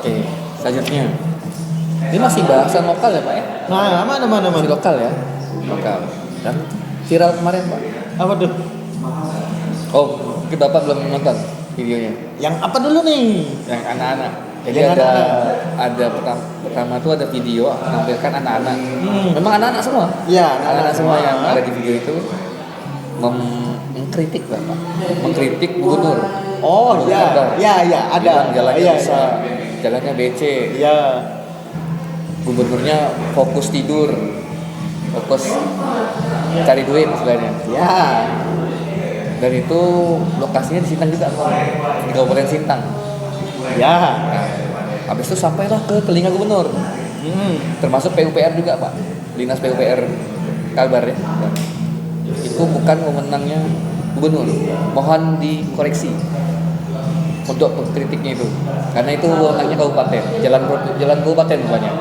Oke, selanjutnya. Ini masih bahasa lokal ya Pak ya? Nah, mana. Masih lokal ya? Lokal. Dan viral kemarin Pak. Apa tuh? Oh, mungkin Bapak belum nonton videonya. Yang apa dulu nih? Yang anak-anak. Jadi Yang ada pertama tuh ada video menampilkan anak-anak. Memang anak-anak semua. Ya, Anak-anak semua yang ada di video itu mengkritik Bapak. Mengkritik gubernur. Oh iya, ada. Bilang jalannya Iya, rusak, jalannya becek. Iya. Gubernurnya fokus tidur, fokus cari duit istilahnya. Ya. Dan itu lokasinya di Sintang juga Pak. Di Kabupaten Sintang. Ya. Nah, habis itu sampailah ke telinga gubernur. Termasuk PUPR juga Pak. Dinas PUPR Kalbar ya. Nah, itu bukan wewenangnya gubernur. Mohon dikoreksi untuk kritiknya itu. Karena itu wewenangnya kabupaten, jalan kabupaten bukannya.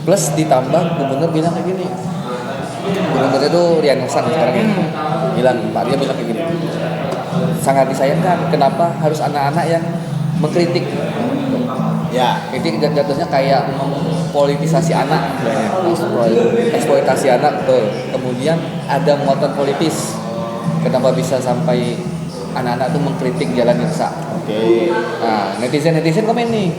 Plus ditambah gubernur bilang kayak gini. Gubernur itu Rian Nursan sekarang ini. Pak Rian bilang kayak gini. Sangat disayangkan kenapa harus anak-anak yang mengkritik. Ya. Itu jatuhnya kayak mempolitisasi anak, eksploitasi anak betul. Kemudian ada muatan politis. Kenapa bisa sampai anak-anak tuh mengkritik jalan yang rusak? Oke. Nah, netizen komen nih.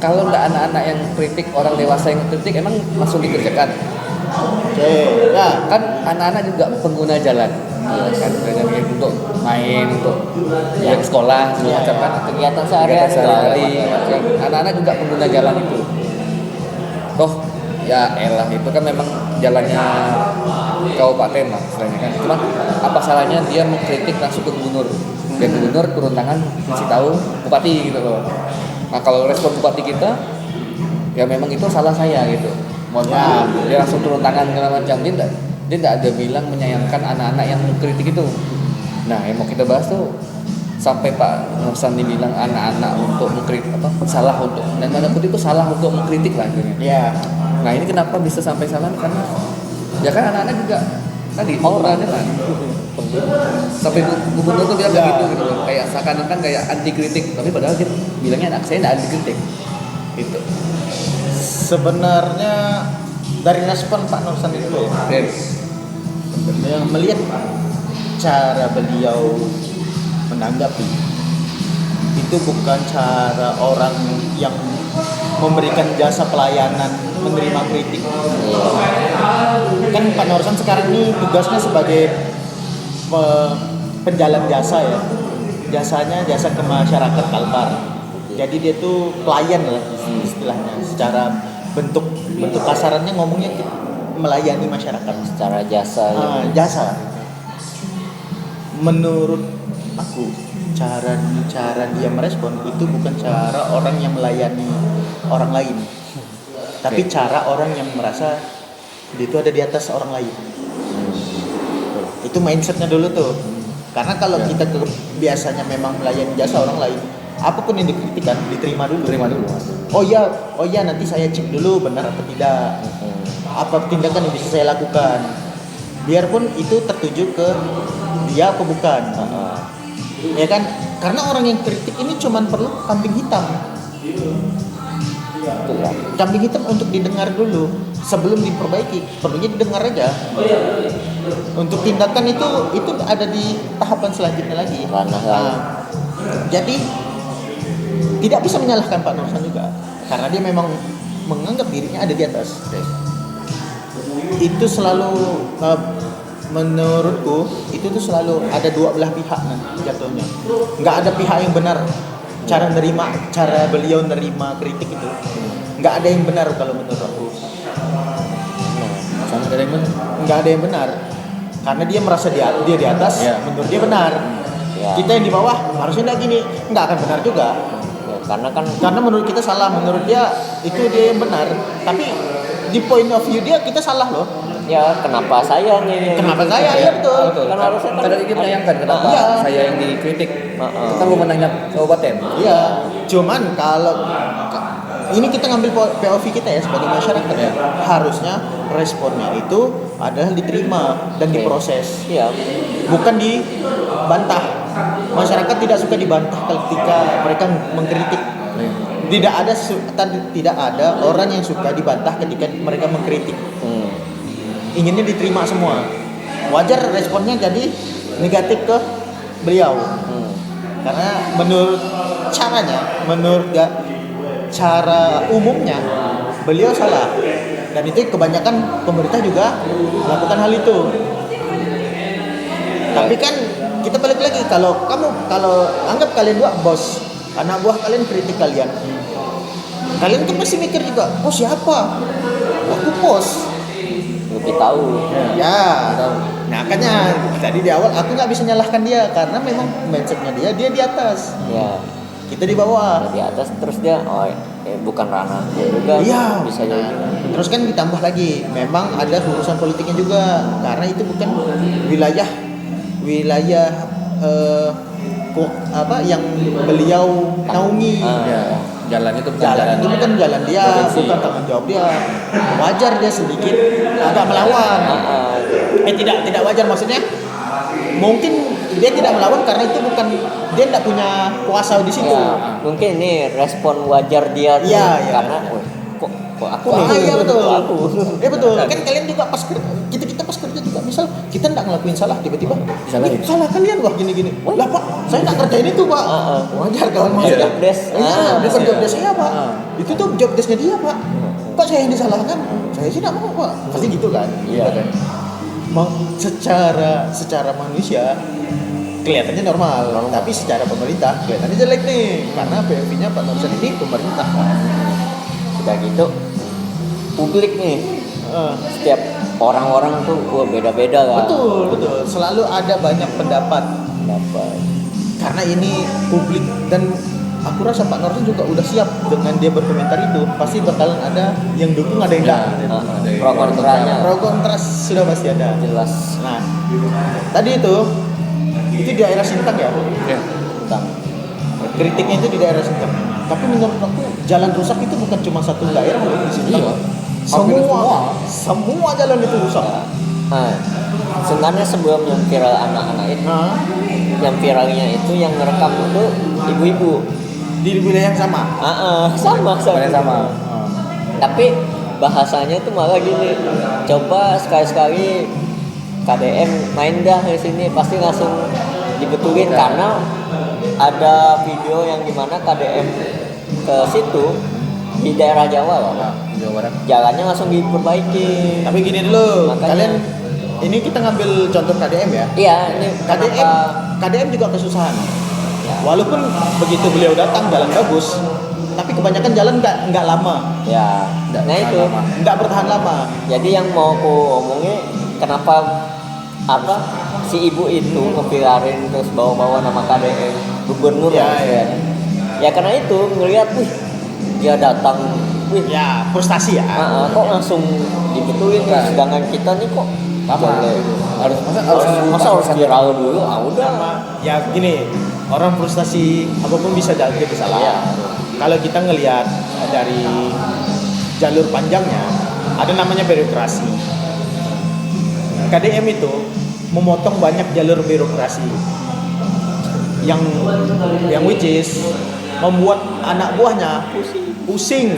Kalau nggak anak-anak yang kritik, orang dewasa yang kritik, emang langsung dikerjakan. Oke. Ya. Kan anak-anak juga pengguna jalan. Kan untuk main, untuk yang sekolah, segala macam kan kegiatan sehari-hari. Anak-anak juga pengguna jalan itu. Toh ya elah itu kan memang jalannya kabupaten lah istilahnya kan. Cuma apa salahnya dia mengkritik langsung ke gubernur. Dan gubernur turun tangan ngasih tahu bupati gitu loh. Nah kalau respon bupati kita ya memang itu salah saya gitu. Mohon maaf. Dia langsung turun tangan segala macam. Dia tidak ada bilang menyayangkan anak-anak yang mengkritik itu. Nah yang mau kita bahas tuh sampai Pak Nursan dibilang anak-anak untuk mengkritik salah untuk dan tanda kutip itu salah untuk mengkritik lah akhirnya. Ya. Nah ini kenapa bisa sampai salah karena ya kan anak-anak juga tadi orangnya kan sampai gubernur tuh bilang begitu gitu loh, kayak seakan-akan kayak anti kritik tapi padahal dia bilangnya anak saya tidak anti kritik gitu. Sebenarnya dari respon Pak Nursan itu yang melihat cara beliau menanggapi itu bukan cara orang yang memberikan jasa pelayanan menerima kritik. Kan Pak Nursan sekarang ini tugasnya sebagai penjalan jasa ya. Jasanya jasa ke masyarakat Kalbar. Jadi dia tuh pelayan lah istilahnya. Secara bentuk kasarannya ngomongnya melayani masyarakat secara jasa. Jasa. Menurut aku cara dia merespon itu bukan cara orang yang melayani orang lain, tapi cara orang yang merasa dia itu ada di atas orang lain. Itu mindsetnya dulu tuh. Karena kalau kita biasanya memang melayani jasa orang lain, apapun yang dikritikkan diterima dulu. Oh iya nanti saya cek dulu benar atau tidak. Apa tindakan yang bisa saya lakukan? Biarpun itu tertuju ke dia apa bukan. Ya kan? Karena orang yang kritik ini cuma perlu kambing hitam. Kambing hitam untuk didengar dulu sebelum diperbaiki, perlunya didengar aja. Untuk tindakan itu ada di tahapan selanjutnya lagi. Jadi tidak bisa menyalahkan Pak Nursan juga karena dia memang menganggap dirinya ada di atas. Itu selalu menurutku itu tuh selalu ada dua belah pihak jatuhnya. Nggak ada pihak yang benar. Cara beliau nerima kritik itu nggak ada yang benar kalau menurut aku. Nggak ada yang benar karena dia merasa dia di atas, menurut dia benar. Kita yang di bawah harusnya nggak gini, nggak akan benar juga. Karena menurut kita salah, menurut dia itu dia yang benar. Tapi di point of view dia kita salah loh. Ya kenapa saya nih? Ya betul. Kan harusnya kan dia menyayangkan kenapa saya yang dikritik. Itu kan wewenangnya kabupaten. Iya. Cuman kalau ini kita ngambil POV kita ya sebagai masyarakat ya. Harusnya responnya itu adalah diterima dan diproses. Iya. Bukan dibantah. Masyarakat tidak suka dibantah ketika mereka mengkritik. tidak ada orang yang suka dibantah ketika mereka mengkritik. Inginnya diterima semua. Wajar responnya jadi negatif ke beliau. Karena menurut cara umumnya beliau salah. Dan itu kebanyakan pemerintah juga melakukan hal itu. Tapi kan kita balik lagi, kalau anggap kalian dua bos, anak buah kalian kritik kalian tuh pasti mikir juga, oh siapa? Aku bos. Lebih tahu. Ya, makanya tadi di awal aku nggak bisa nyalahkan dia karena memang mindsetnya dia di atas, Ya, kita di bawah. di atas terus dia bukan ranah dia juga. Iya. Bisa jadi. Terus kan ditambah lagi, memang ada urusan politiknya juga karena itu bukan wilayah yang beliau naungi. Ya, jalan itu bukan Jalan itu bukan jalan dia, provinsi. bukan tanggung jawab dia. Wajar dia sedikit agak melawan. Tidak wajar, maksudnya mungkin dia tidak melawan karena itu bukan, dia tidak punya kuasa di situ. Ya, mungkin ini respon wajar dia tuh Iya, iya. karena kok aku Iya betul. Kok aku. Iya betul. Kan kalian juga pas kerja, kita pas kerja juga, misal kita tidak ngelakuin salah, tiba-tiba Disalahin. salah kalian wah gini-gini. Lah Pak, saya tidak kerjain itu Pak. Wajar kawan Iya. maksudnya. Job desk. Bukan iya. job desk saya Pak. Itu tuh job desknya dia Pak. Kok saya yang disalahkan? Saya sih tidak mau Pak. Pasti gitu kan. Iya. Kan? Secara manusia kelihatannya normal, tapi secara pemerintah kelihatannya jelek nih karena POV-nya Pak Nursan ini pemerintah. Udah gitu publik nih, setiap orang-orang tuh beda-beda lah. Betul. Selalu ada banyak pendapat. Karena ini publik dan aku rasa Pak Nursan juga udah siap dengan dia berkomentar itu. Pasti bakalan ada yang dukung, ada yang enggak. Pro kontranya Pro kontra sudah pasti ada. jelas. Nah, tadi itu di daerah Sintang ya. Ya. Tentang Kritiknya itu di daerah Sintang. Tapi menurut aku jalan rusak itu bukan cuma satu daerah loh di Sintang. Iya. Semua jalan itu rusak. sebenarnya sebelum yang viral anak-anak itu, Nah, yang viralnya itu yang ngerekam itu ibu-ibu. di wilayah yang sama. Sama. Sama. Tapi bahasanya tuh malah gini, coba sekali-sekali KDM main dah di sini, pasti langsung dibetulin karena ada video yang dimana KDM ke situ di daerah Jawa loh, Jawa Barat. jalannya langsung diperbaiki. Tapi gini dulu, Makanya- kalian ini kita ngambil contoh KDM ya. Iya, ini KDM juga kesusahan. Ya. Walaupun begitu beliau datang jalan bagus, tapi kebanyakan jalan nggak lama, Ya, nah itu. lama. nggak bertahan lama. Jadi yang mau aku omongin, kenapa si ibu itu ngevirarin terus bawa-bawa nama KDM gubernur Ya, ya. Ya karena itu ngelihat, dia datang, Ya frustasi ya. kok langsung dibetulin nih, sedangkan kita nih kok Lama. boleh. Harus harus viral dulu. Udah. Ya gini, orang frustasi apapun bisa jadi salah. Iya. Kalau kita ngelihat dari jalur panjangnya, ada namanya birokrasi. KDM itu memotong banyak jalur birokrasi yang which is membuat anak buahnya pusing.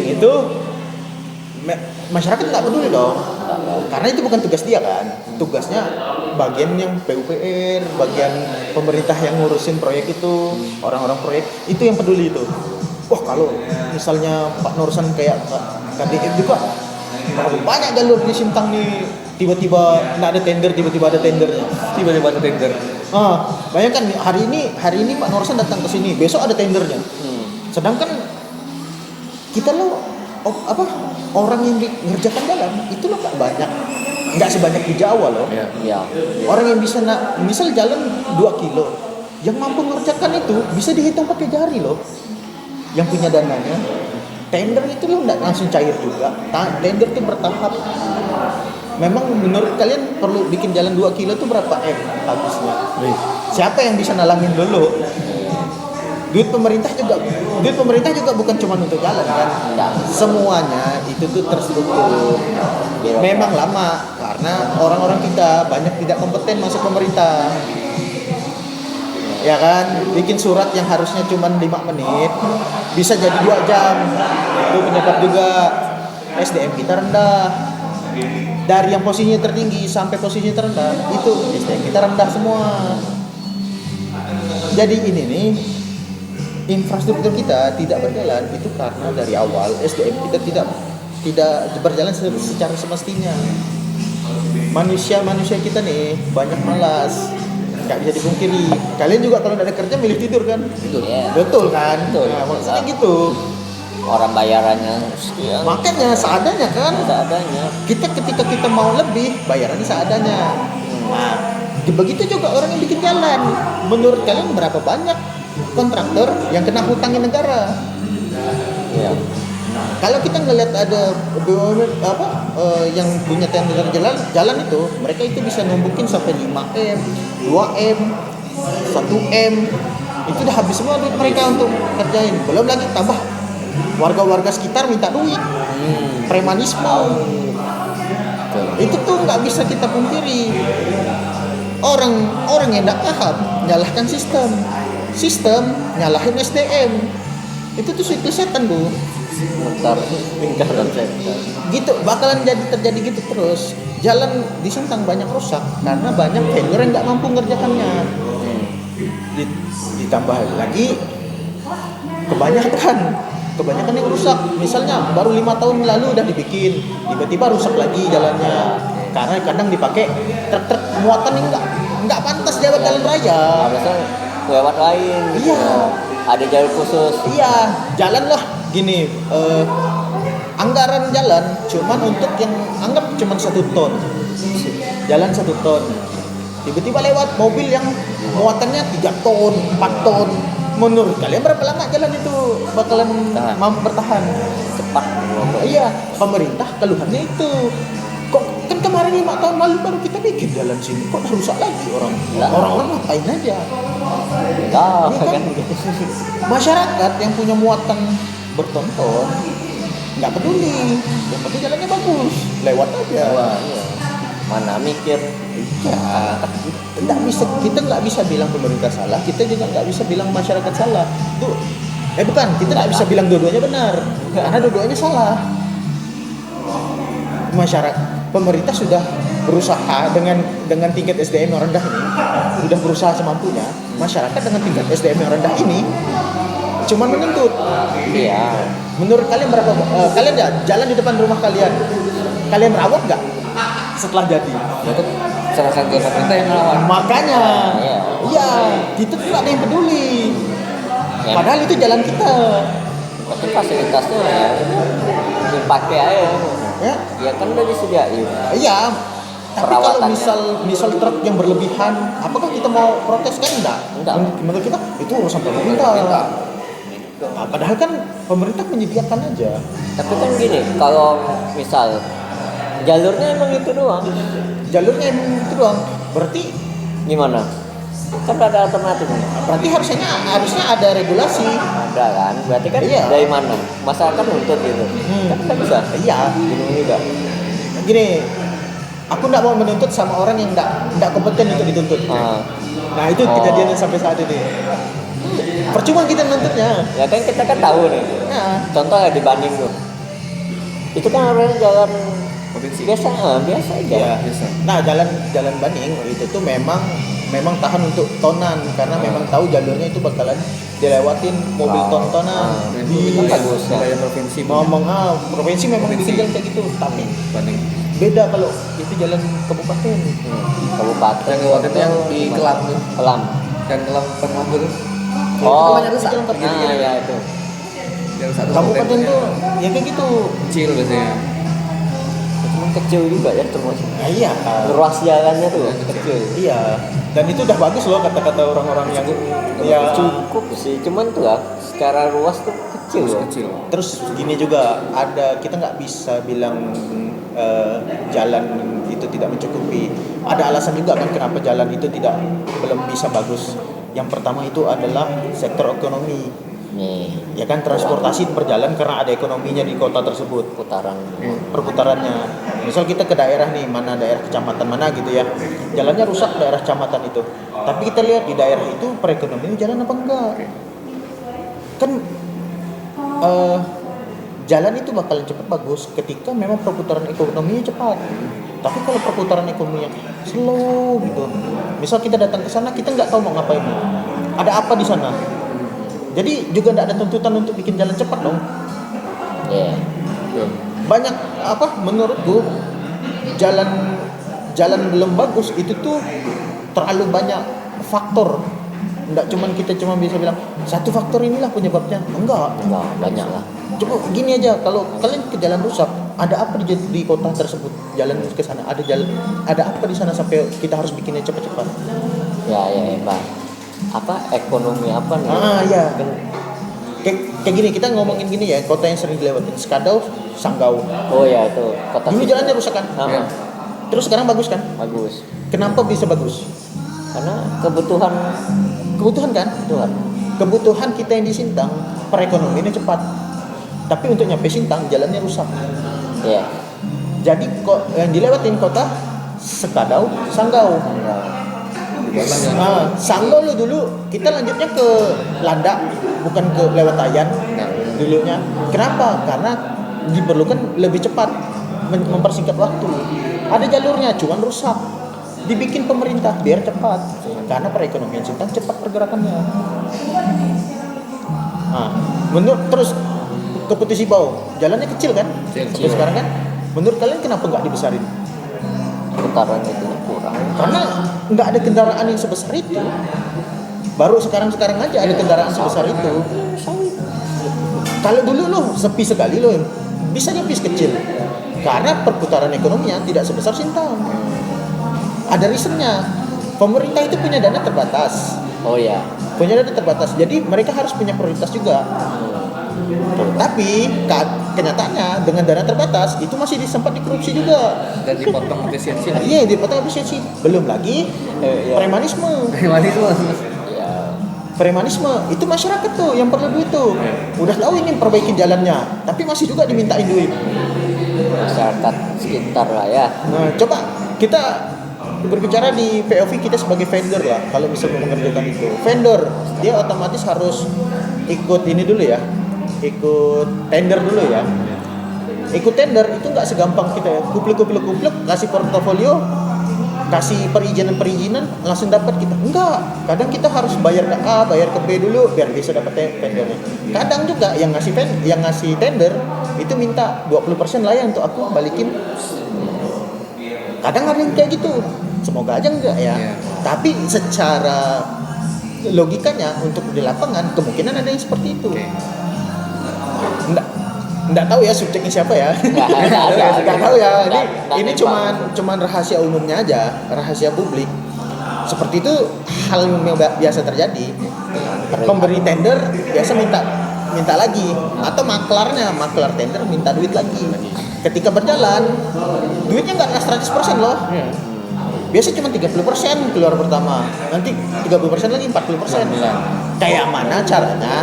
Itu masyarakat nggak peduli dong, karena itu bukan tugas dia kan. Tugasnya bagian yang PUPR, bagian pemerintah yang ngurusin proyek itu, orang-orang proyek itu yang peduli itu. Wah kalau misalnya Pak Nursan kayak KDM juga, terlalu banyak jalur di Sintang nih, tiba-tiba nggak ada tender, tiba-tiba ada tendernya. Tiba-tiba ada tender. Bayangkan nih, hari ini Pak Nursan datang ke sini, besok ada tendernya. Sedangkan kita orang yang ngerjakan jalan itu loh nggak sebanyak di Jawa loh. Ya. Orang yang bisa misal jalan 2 kilo, yang mampu mengerjakan itu bisa dihitung pakai jari loh, yang punya dananya. Tender itu loh nggak langsung cair juga, tender itu bertahap. Memang menurut kalian perlu bikin jalan 2 kilo itu berapa habisnya? Siapa yang bisa nalangin dulu? Duit pemerintah juga bukan cuma untuk jalan kan. Semuanya itu tuh terstruktur. Memang lama karena orang-orang kita banyak tidak kompeten masuk pemerintah. ya kan, bikin surat yang harusnya cuma 5 menit bisa jadi 2 jam. Itu penyebab juga SDM kita rendah. Dari yang posisinya tertinggi sampai posisinya terendah itu SDM kita rendah semua. Jadi ini nih, infrastruktur kita tidak berjalan itu karena dari awal SDM kita tidak berjalan secara semestinya. Manusia kita nih banyak malas, nggak bisa dipungkiri. Kalian juga kalau nggak ada kerja milih tidur kan? Iya. Betul kan? Betul. Nah, maksudnya gitu. Orang bayarannya sekian. Makanya seadanya kan? Seadanya. Kita ketika kita mau lebih bayarannya seadanya. Nah, begitu juga orang yang bikin jalan. Menurut kalian berapa banyak kontraktor yang kena hutangin negara? Iya. Kalau kita ngelihat ada BUMN yang punya tender jalan itu, mereka itu bisa numbukin sampai 5M, 2M, 1M. Itu udah habis semua duit mereka untuk kerjain. Belum lagi tambah warga-warga sekitar minta duit. Premanisme. Itu tuh nggak bisa kita pungkiri. Orang yang nggak paham nyalahkan sistem nyalahin SDM. Itu tuh situ setan, Bu. Bentar, lingkaran setan. Gitu bakalan terjadi gitu terus. Jalan di Sintang banyak rusak karena banyak vendor yang nggak mampu ngerjakannya. Ditambah lagi kebanyakan yang rusak. Misalnya baru 5 tahun lalu udah dibikin, tiba-tiba rusak lagi jalannya karena kadang dipakai truk-truk muatan yang nggak pantas lewat jalan raya. Harusnya lewat lain gitu. Iya. Ada jalur khusus. Iya, jalan lah gini. Anggaran jalan cuman untuk yang anggap cuman 1 ton. Jalan 1 ton. Tiba-tiba lewat mobil yang muatannya 3 ton, 4 ton. Menurut kalian berapa lama jalan itu bakalan mampu bertahan? Cepat. Iya, pemerintah keluhannya itu. Kok kan kemarin 5 tahun lalu baru kita bikin jalan sini, kok udah rusak lagi orang? Orang-orang ngapain aja? Ah, Iya kan? Masyarakat yang punya muatan bertonton nggak peduli, yang penting jalannya bagus, lewat aja. Iya. Mana mikir? Ya, kita nggak bisa bilang pemerintah salah, kita juga nggak bisa bilang masyarakat salah. Tuh, bukan, kita nggak bisa bilang dua-duanya benar, karena dua-duanya salah. Pemerintah sudah berusaha dengan tingkat SDM yang rendah ini, sudah berusaha semampunya. Masyarakat dengan tingkat SDM yang rendah ini cuman menuntut. Iya. Menurut kalian berapa? Kalian ya jalan di depan rumah kalian merawat nggak setelah jadi? Itu salah satu pemerintah yang melawan. Makanya, Iya. iya, itu tuh ada yang peduli. Ya. Padahal itu jalan kita. Tapi fasilitasnya ya dipakai aja. Ya, Ya kan udah disediain. iya. Tapi kalau Perawatannya. misal truk yang berlebihan, apakah kita mau protes kan enggak? Enggak. Menurut kita itu urusan pemerintah. Nah, padahal kan pemerintah menyediakan aja. Tapi kan gini, kalau misal jalurnya emang itu doang, Jalurnya emang itu doang. Berarti gimana? Kan ada alternatifnya. harusnya ada regulasi. Ada kan? Berarti kan Iya. dari mana? Masyarakat nuntut gitu. Kan nggak bisa. Iya. Gini juga. Gini, aku nggak mau menuntut sama orang yang nggak kompeten untuk dituntut. Nah itu kejadian yang sampai saat ini. Percuma kita nuntutnya. Ya kan kita kan tahu nih. Nah, Contoh ya di Bandung tuh. Itu kan orang jalan Provinsi. biasa aja. iya. Nah jalan Baning itu tuh memang tahan untuk tonan karena memang tahu jalurnya itu bakalan dilewatin mobil ton-tonan. Itu Iya. bagus. Wilayah provinsi. Provinsi memang bikin jalan kayak gitu, tapi Banding. beda kalau itu jalan kabupaten. Kabupaten. Yang waktu itu yang di Kelam tuh. Kelam. Dan Kelam Permabur. Oh, Itu banyak rusak. nah ya itu. Yang satu Kabupaten tuh ya kayak gitu. kecil biasanya. Cuman kecil juga ya termasuk. Nah, iya. Ruas jalannya tuh kecil. Iya. Dan itu udah bagus loh kata-kata orang-orang yang ya Cukup sih, cuman tuh lah secara luas tuh kecil loh. Kecil. terus gini juga kita nggak bisa bilang jalan itu tidak mencukupi. Ada alasan juga kan kenapa jalan itu belum bisa bagus. Yang pertama itu adalah sektor ekonomi. Nih, Ya kan transportasi berjalan karena ada ekonominya di kota tersebut. putaran. Perputarannya. Misal kita ke daerah nih, mana daerah kecamatan mana gitu ya, jalannya rusak daerah kecamatan itu. Tapi kita lihat di daerah itu perekonomian jalan apa enggak? Kan jalan itu bakalan cepat bagus ketika memang perputaran ekonominya cepat. Tapi kalau perputaran ekonominya slow gitu, misal kita datang ke sana kita nggak tahu mau ngapain, ada apa di sana. Jadi juga nggak ada tuntutan untuk bikin jalan cepat dong. Iya. Banyak apa menurutku jalan belum bagus itu tuh terlalu banyak faktor. Nggak cuman kita cuma bisa bilang satu faktor inilah penyebabnya. Enggak. Banyak lah. Coba gini aja, kalau kalian ke jalan rusak, ada apa di kota tersebut? Jalan ke sana ada apa di sana sampai kita harus bikinnya cepat-cepat? Ya Pak. Apa ekonomi apa nih? Iya. Kayak gini, kita ngomongin gini ya, kota yang sering dilewatin Skadau, Sanggau. Oh ya itu kota. Dulu jalannya rusak kan? Iya. Terus sekarang bagus kan? Bagus. Kenapa bisa bagus? Karena kebutuhan Kan? Kebutuhan kita yang di Sintang, perekonomiannya cepat. Tapi untuk nyampe Sintang jalannya rusak. Iya. Jadi kok yang dilewatin kota Skadau, Sanggau. Sanggau dulu kita lanjutnya ke Landak, bukan ke lewat Tayan dulunya. Kenapa? Karena diperlukan lebih cepat, mempersingkat waktu. Ada jalurnya, cuman rusak. Dibikin pemerintah biar cepat, karena perekonomian Sintang cepat pergerakannya. Terus ke Putih Sibau, jalannya kecil kan? Sampai sekarang kan? Menurut kalian kenapa nggak dibesarin? Putaran itu kurang. Karena nggak ada kendaraan yang sebesar itu. Baru sekarang aja ada kendaraan sebesar itu. Kalau dulu loh sepi sekali loh, bisa bis kecil. Karena perputaran ekonominya tidak sebesar Sintang. Ada reasonnya. Pemerintah itu punya dana terbatas. Oh ya. Punya dana terbatas. Jadi mereka harus punya prioritas juga. Tapi kenyataannya dengan dana terbatas itu masih sempat dikorupsi juga. Dan dipotong efisiensi. Iya, dipotong efisiensi. Belum lagi premanisme. Premanisme itu masyarakat tuh yang perlu duit tuh. Udah tahu ini perbaiki jalannya, tapi masih juga dimintain duit. Masyarakat sekitar lah ya. Nah, coba kita berbicara di POV kita sebagai vendor lah. Kalau misalnya mengerjakan itu, vendor dia otomatis harus ikut ini dulu ya, ikut tender dulu ya. Ikut tender itu nggak segampang kita kupluk kasih portofolio, kasih perizinan langsung dapat kita. Enggak, kadang kita harus bayar ke A, bayar ke B dulu biar bisa dapat tendernya. Kadang juga yang ngasih tender itu minta 20% lah ya untuk aku balikin. Kadang ada yang kayak gitu. Semoga aja enggak ya. Tapi secara logikanya untuk di lapangan kemungkinan ada yang seperti itu. Enggak tahu ya subjeknya siapa ya. Enggak tahu ya. Ini cuman rahasia umumnya aja, rahasia publik. Seperti itu hal yang biasa terjadi. Pemberi tender biasa minta lagi, atau maklar tender minta duit lagi. Ketika berjalan duitnya nggak 100% loh. Biasa cuma 30% keluar pertama, nanti 30% lagi 40%. Kayak mana caranya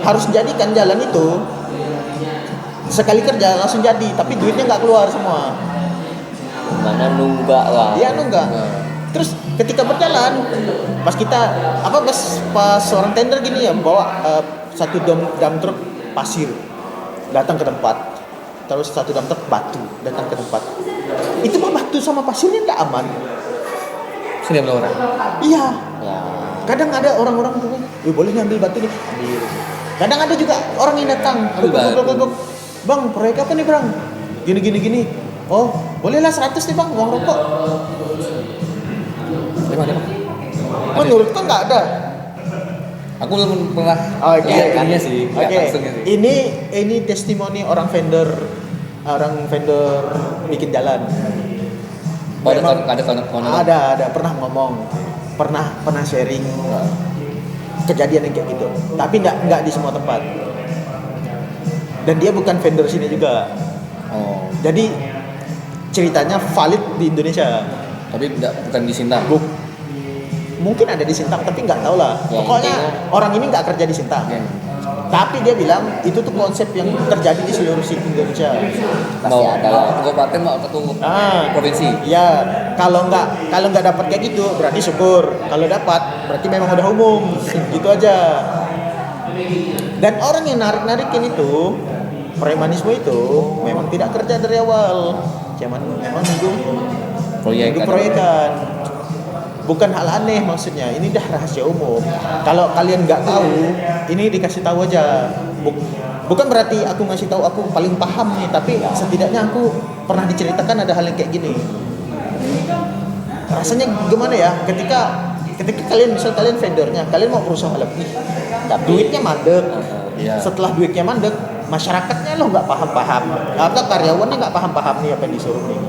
harus jadikan jalan itu sekali kerja langsung jadi, tapi duitnya nggak keluar semua. Mana nunggak lah. Iya nunggak. Terus ketika berjalan, pas orang tender gini ya bawa satu dump truk pasir datang ke tempat, terus satu dump truk batu datang ke tempat. Itu mah batu sama pasirnya nggak aman. Sini ada orang. Iya. Ya. Kadang ada orang-orang tuh, boleh ngambil batu nih. Ambil. Kadang ada juga orang yang datang, Bang, proyek apa nih bang? Gini. Oh, bolehlah 100 nih bang, uang rokok. Ada. Menurutku nggak ada. Aku belum pernah. Oke. Ininya sih. Ini testimoni orang vendor bikin jalan. Ada pernah ngomong, pernah sharing kejadian yang kayak gitu. Tapi nggak di semua tempat. Dan dia bukan vendor sini juga. Oh. Jadi ceritanya valid di Indonesia. Tapi bukan di Sintang. Mungkin ada di Sintang tapi nggak tahu lah. Ya, Pokoknya orang ini nggak kerja di Sintang. Tapi dia bilang itu tuh konsep yang terjadi di seluruh Indonesia. Pasti ada lah. Ketua kabupaten mau ketua provinsi. Ya, kalau nggak dapat kayak gitu berarti syukur. Kalau dapat berarti memang udah umum. Gitu aja. Dan orang yang narik-narikin itu premanisme itu memang tidak kerja dari awal. Memang nunggu proyekan. Bukan hal aneh maksudnya, ini dah rahasia umum. Kalau kalian nggak tahu, ini dikasih tahu aja. Bukan berarti aku ngasih tahu aku paling paham nih, tapi setidaknya aku pernah diceritakan ada hal yang kayak gini. Rasanya gimana ya? Ketika kalian misal kalian vendornya, kalian mau berusaha lebih, tapi duitnya mandek. Setelah duitnya mandek, masyarakatnya lo nggak paham-paham, atau karyawannya nggak paham-paham nih apa yang disuruh nih.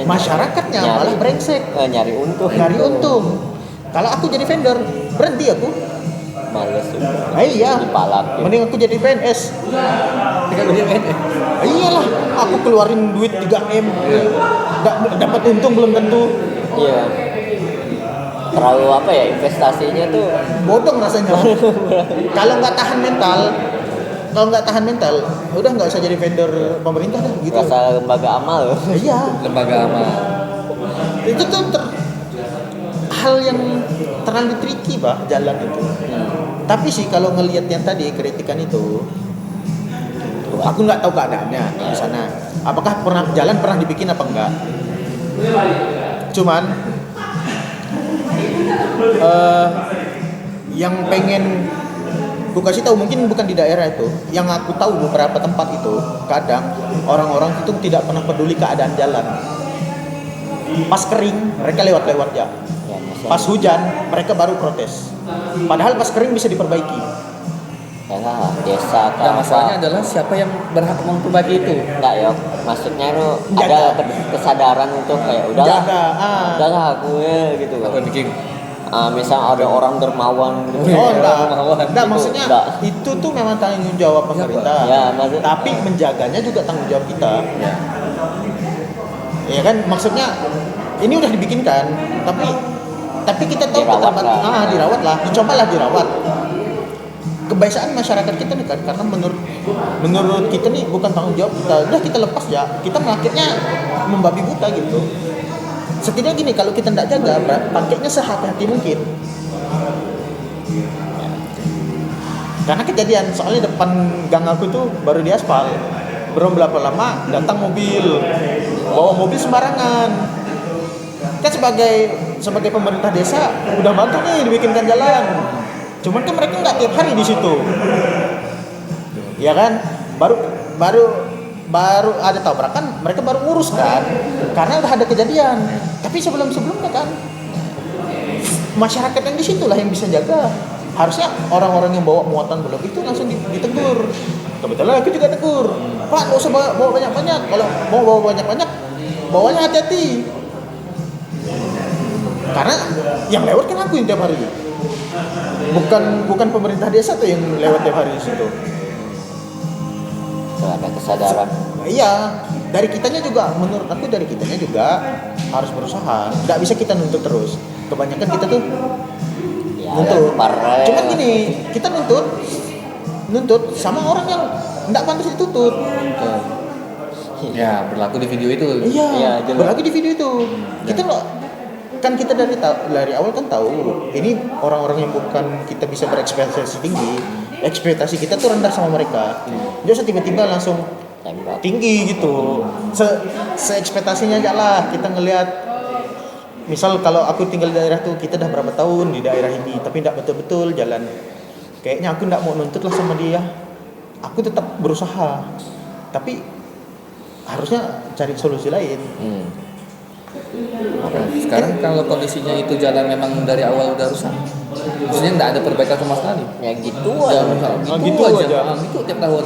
Masyarakatnya malah brengsek, nyari untung. Kalau aku jadi vendor, berhenti aku. Males juga. Iya. Dipalakin. Mending aku jadi PNS. Iyalah, aku keluarin duit 3M, dapat untung belum tentu. Iya. Terlalu apa ya, investasinya tuh Bodong rasanya. Kalau nggak tahan mental, udah nggak usah jadi vendor pemerintah dah gitu. rasa lembaga amal. Iya. Lembaga amal. Itu tuh hal yang terlalu tricky jalan itu. Tapi sih kalau ngelihat yang tadi kritikan itu, aku nggak tahu keadaannya di sana. Apakah jalan pernah dibikin apa enggak? Cuman yang pengen aku kasih tahu mungkin bukan di daerah itu, yang aku tahu beberapa tempat itu kadang orang-orang itu tidak pernah peduli keadaan jalan. Pas kering mereka lewat-lewat ya. Pas hujan mereka baru protes. Padahal pas kering bisa diperbaiki. Ya desa Nah, masalahnya adalah siapa yang berhak memperbaiki itu? enggak ya, maksudnya tuh ada kesadaran untuk kayak udahlah aku ya gitu loh. Apa yang bikin? Misal ada orang dermawan gitu. Enggak, maksudnya itu tuh memang tanggung jawab pemerintah. Ya, tapi menjaganya juga tanggung jawab kita. Ya kan, maksudnya ini udah dibikinkan, tapi kita tahu dirawat lah, dicobalah dirawat. Kebiasaan masyarakat kita nih kan, karena menurut kita nih bukan tanggung jawab kita, udah kita lepas ya, kita akhirnya membabi buta gitu. Setidaknya gini, kalau kita tidak jaga, pakainya sehati-hati mungkin. Karena kejadian, soalnya depan gang aku tuh baru diaspal, belum berapa lama datang mobil, bawa mobil sembarangan. Kan sebagai pemerintah desa udah bantu nih dibikinkan jalan. Cuman kan mereka nggak tiap hari di situ, ya kan? Baru ada tabrakan, mereka baru ngurus kan, karena udah ada kejadian. Tapi sebelumnya kan, masyarakat yang di situ lah yang bisa jaga. Harusnya orang-orang yang bawa muatan blok itu langsung ditegur. Kebetulan aku juga tegur, Pak, nggak usah bawa banyak-banyak. Kalau mau bawa banyak-banyak, bawanya hati-hati. Karena yang lewat kan aku yang tiap hari. Bukan pemerintah desa tuh yang lewat tiap hari di situ. Ada kesadaran. Iya, menurut aku dari kitanya juga harus berusaha. Nggak bisa kita nuntut terus. Kebanyakan kita tuh nuntut. Cuman gini, kita nuntut sama orang yang nggak pantas dituntut. Ya, berlaku di video itu. Iya, berlaku di video itu. Kita loh, kan kita dari awal kan tahu ini orang-orang yang bukan kita bisa berekspektasi tinggi, ekspektasi kita tuh rendah sama mereka. Jadi tiba-tiba langsung tinggi gitu. Se-ekspektasinya aja lah kita ngelihat. Misal kalau aku tinggal di daerah tuh, kita udah berapa tahun di daerah ini, tapi tidak betul-betul jalan. Kayaknya aku tidak mau nuntut lah sama dia. Aku tetap berusaha, tapi harusnya cari solusi lain. Sekarang kalau kondisinya itu jalan memang dari awal udah rusak, maksudnya nggak ada perbaikan sama sekali. Ya gitu aja. Gitu aja. Gitu tiap tahun,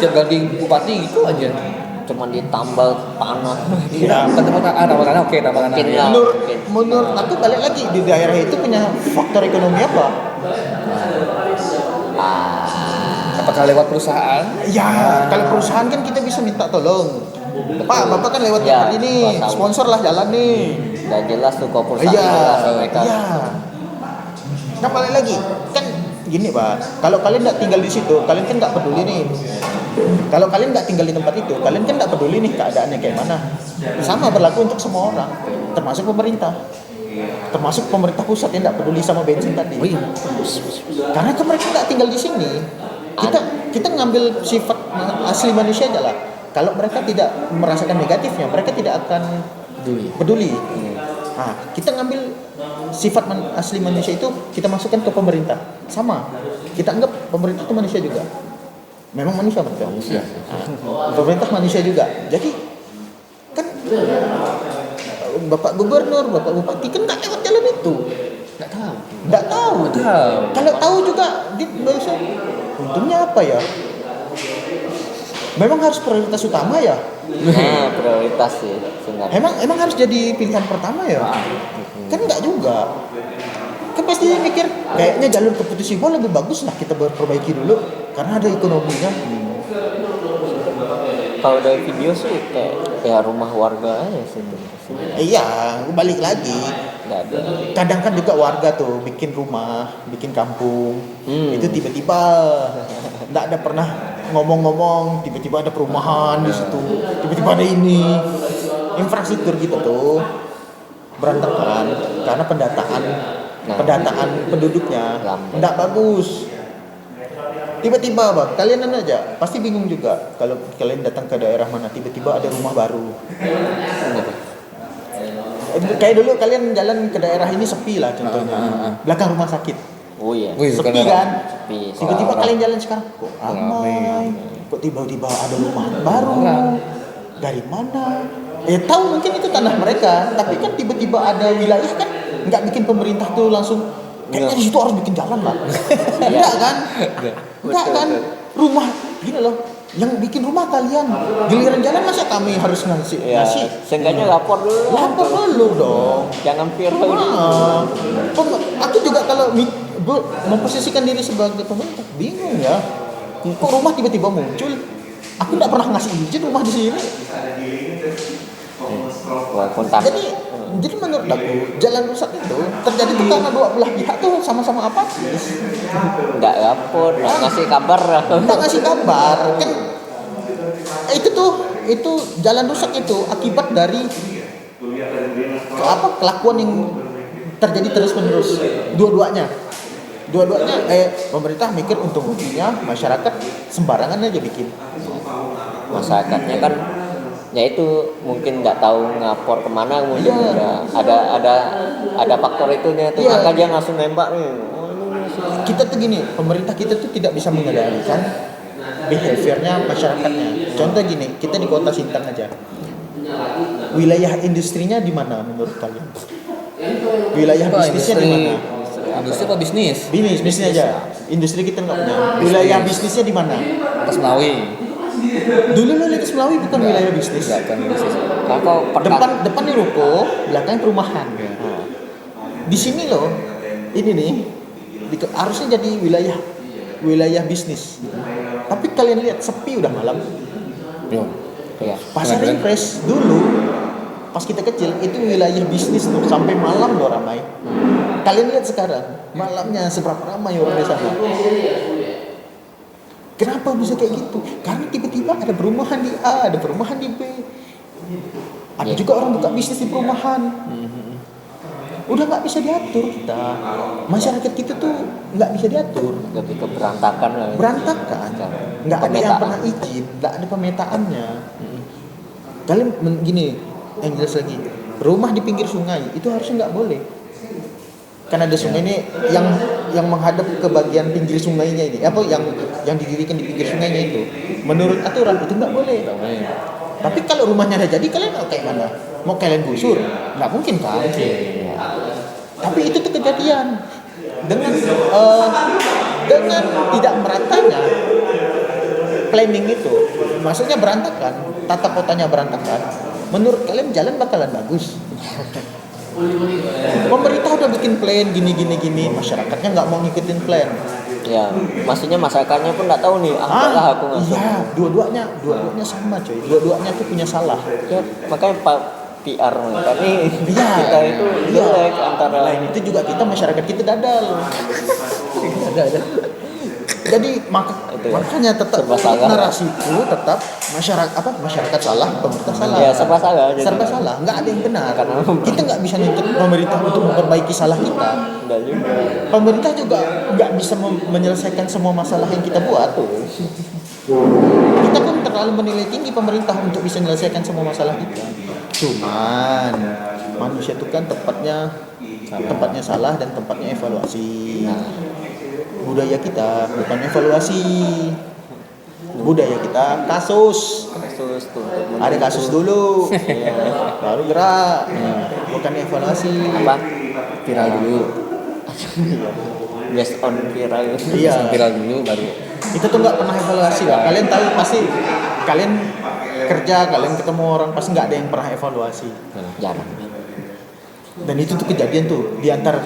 tiap ganti bupati gitu aja. Cuman ditambal tanah. Iya. Tambah tanah, oke, tambah tanah. Ya. Menurut aku balik lagi di daerah itu punya faktor ekonomi apa? Apakah lewat perusahaan? Ya, kalau perusahaan kan kita bisa minta tolong. Pak, Bapak kan lewat tempat ini, sponsor lah jalan nih. Gak jelas tuh kok perusahaan jelas mereka. Iya. Nah balik lagi, kan gini Pak, kalau kalian nggak tinggal di situ, kalian kan nggak peduli nih. Kalau kalian nggak tinggal di tempat itu, kalian kan nggak peduli nih keadaannya kayak mana. Sama berlaku untuk semua orang, termasuk pemerintah. Termasuk pemerintah pusat yang nggak peduli sama bensin tadi. Oh iya. Karena kan mereka nggak tinggal di sini. Kita ngambil sifat asli manusia aja lah. Kalau mereka tidak merasakan negatifnya, mereka tidak akan peduli. Nah, kita ngambil sifat asli manusia itu kita masukkan ke pemerintah. Sama. Kita anggap pemerintah itu manusia juga. Memang manusia betul. Manusia. Nah, pemerintah manusia juga. Jadi kan Bapak Gubernur, Bapak Bupati kan nggak lewat jalan itu. Nggak tahu. Kalau tahu juga, untungnya apa ya? Memang harus prioritas utama ya. Nah, prioritas sih sebenarnya. Emang harus jadi pilihan pertama ya. Kan enggak juga. Kan pasti mikir kayaknya jalur ke Putus Ibo lebih bagus lah kita perbaiki dulu karena ada ekonominya. Kalau dari video sih kayak rumah warga aja sih. Iya, balik lagi. Nggak ada. Kadang kan juga warga tuh bikin rumah, bikin kampung. Itu tiba-tiba enggak ada pernah ngomong-ngomong, tiba-tiba ada perumahan di situ, tiba-tiba ada ini. Infrastruktur gitu tuh berantakan karena pendataan penduduknya enggak bagus. Tiba-tiba Bang, kalian aja pasti bingung juga kalau kalian datang ke daerah mana tiba-tiba ada rumah baru. Kayak dulu kalian jalan ke daerah ini sepi lah contohnya. Belakang rumah sakit. Oh iya. Sepi kan? Sepi. Tiba-tiba kalian jalan sekarang kok ramai. Kok tiba-tiba ada rumah baru. Dari mana? Tahu mungkin itu tanah mereka, tapi kan tiba-tiba ada wilayah kan nggak bikin pemerintah tuh langsung kayaknya di situ harus bikin jalan lah. Enggak kan? Enggak kan? Rumah gini loh. Yang bikin rumah kalian, giliran jalan masa kami harus ngasih? Seenggaknya lapor dulu. Lapor dulu dong. Jangan viral. Aku juga kalau memposisikan diri sebagai pemerintah bingung ya. Kok rumah tiba-tiba muncul? Aku nggak pernah ngasih izin rumah di sini. Jadi menurut aku jalan rusak itu terjadi tuh karena dua belah pihak tuh sama-sama apatis. Nggak lapor, nggak ngasih kabar. Nggak ngasih kabar kan itu jalan rusak itu akibat dari kelakuan yang terjadi terus-menerus dua-duanya pemerintah mikir untung ruginya, masyarakat sembarangan aja bikin. Masyarakatnya kan ya itu mungkin nggak tahu ngapor kemana, mungkin ada faktor itunya tuh, maka dia langsung nembak nih. Kita tuh gini, pemerintah kita tuh tidak bisa mengendalikan behaviornya masyarakatnya. Contoh gini, kita di kota Sintang aja, wilayah industrinya di mana menurut kalian? Wilayah bisnisnya di mana? Industri apa bisnis? Bisnisnya aja. Industri kita nggak punya. Wilayah bisnisnya di mana? Atas Melawi. Dulu Lintas Melawi bukan wilayah bisnis. Bukan bisnis. Depannya ruko, belakangnya perumahan. Nah, di sini loh, ini nih harusnya jadi wilayah bisnis. Tapi kalian lihat sepi udah malam. Iya. Pasar Impres dulu pas kita kecil itu wilayah bisnis tuh sampai malam loh ramai. Kalian lihat sekarang malamnya seberapa ramai orang di sana. Kenapa bisa kayak gitu? Karena tiba-tiba ada perumahan di A, ada perumahan di B. Ada juga orang buka bisnis di perumahan. Udah nggak bisa diatur kita. Masyarakat kita tuh nggak bisa diatur. Lebih ke berantakan lah. Berantakan. Nggak ada yang pernah izin, nggak ada pemetaannya. Kalian gini, yang jelas lagi, rumah di pinggir sungai itu harusnya nggak boleh. Kan ada sungai ini yang menghadap ke bagian pinggir sungainya ini, apa yang didirikan di pinggir sungainya itu, menurut aturan itu nggak boleh. Tapi kalau rumahnya ada jadi, kalian mau kayak mana? Mau kalian gusur? Nggak mungkin kan? Tapi itu tuh kejadian dengan tidak meratanya planning itu, maksudnya berantakan, tata kotanya berantakan. Menurut kalian jalan bakalan bagus? Pemerintah udah bikin plan gini, masyarakatnya nggak mau ngikutin plan. Ya, maksudnya masyarakatnya pun nggak tahu nih, aku nggak. Iya, dua-duanya sama coy. Dua-duanya tuh punya salah. Ya, makanya PR tapi Iya. kita itu jelek antara Lain itu juga kita masyarakat kita dadal. Ada. Jadi Itu ya. makanya tetap Serba salah. narasi itu tetap masyarakat salah, pemerintah salah. Ya, serba salah jadi. Serba salah, nggak ada yang benar. Karena- Kita nggak bisa nuntut pemerintah untuk memperbaiki salah kita. enggak juga. Pemerintah juga nggak bisa menyelesaikan semua masalah yang kita buat. Kita pun terlalu menilai tinggi pemerintah untuk bisa menyelesaikan semua masalah kita. Cuman manusia itu kan tempatnya salah dan tempatnya evaluasi. Budaya kita bukan evaluasi. Budaya kita kasus. Kasus tuh Ada kasus dulu, Iya. baru gerak. Bukan evaluasi. apa Viral dulu. based on viral Iya. Viral dulu baru. Itu tuh nggak pernah evaluasi lah. Kalian tahu pasti kalian kerja, kalian ketemu orang pasti nggak ada yang pernah evaluasi. jarang Dan itu tuh kejadian tuh di antara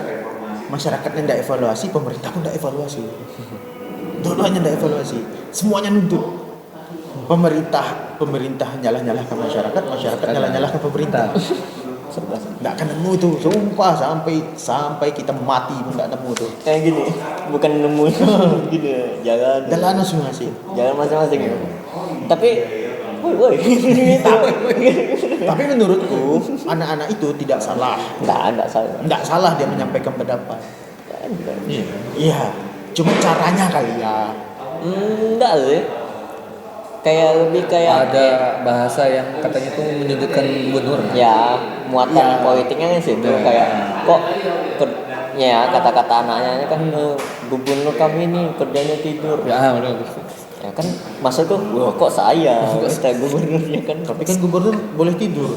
masyarakat yang nggak evaluasi, pemerintah pun nggak evaluasi. Dua-duanya nggak evaluasi, semuanya nuntut. Pemerintah nyalah-nyalahkan masyarakat nyalah-nyalahkan pemerintah. Nggak akan nemu tuh, sumpah sampai kita mati pun nggak nemu tuh. kayak gini bukan nemu gini jalan Jalan masing-masing. jalan masing-masing tapi woi Tapi menurutku anak-anak itu tidak salah. enggak salah Nggak salah dia menyampaikan pendapat. Iya. Iya, cuma caranya kali ya. enggak sih kayak lebih kayak Ada bahasa yang katanya tuh menyudutkan gubernur. ya muatan Ya. politiknya kan situ Ya. kayak kok ya kata-kata anaknya kan gubernur kami ini kerjanya tidur Ya, benar. ya kan masa tuh wah kok saya gubernurnya kan Tapi kan gubernur boleh tidur.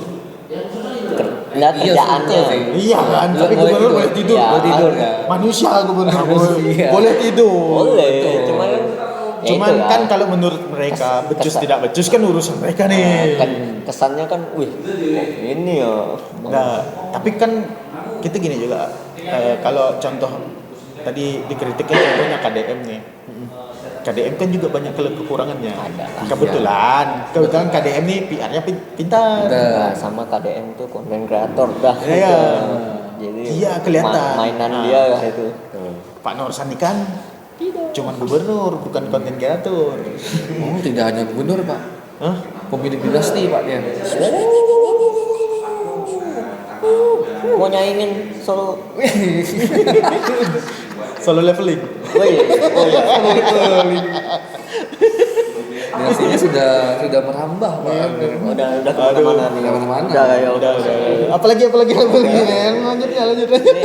lihat Iya, kerjaannya suka sih. Iya kan, Boleh tapi gubernur tidur. boleh tidur. Ya, Boleh tidur. ya. Manusia gubernur Manusia. boleh tidur. boleh Betul. cuman ya Cuman itulah. kan kalau menurut mereka becus kesan- tidak becus kan urusan mereka Nah, nih. kan kesannya kan wih ini ya Nah, tapi kan kita gini juga. Kalau contoh tadi dikritikkan contohnya KDM nih. KDM kan juga banyak kekurangannya. Ada lah. Kebetulan KDM nih PR-nya pintar. Nah, sama KDM tuh konten kreator dah Iya. gitu. Jadi Iya, kelihatan. mainan Nah. dia lah itu Pak Nur Sandi kan cuman gubernur, bukan konten kreator. Oh, tidak hanya gubernur, Pak. Hah? Pemilik dinasti, Pak dia. mau nyaingin solo Solo leveling. oh iya Dinastinya sudah merambah, Pak. udah kemana-mana nih Udah kemana-mana. udah ya Apalagi. Lanjut. Ini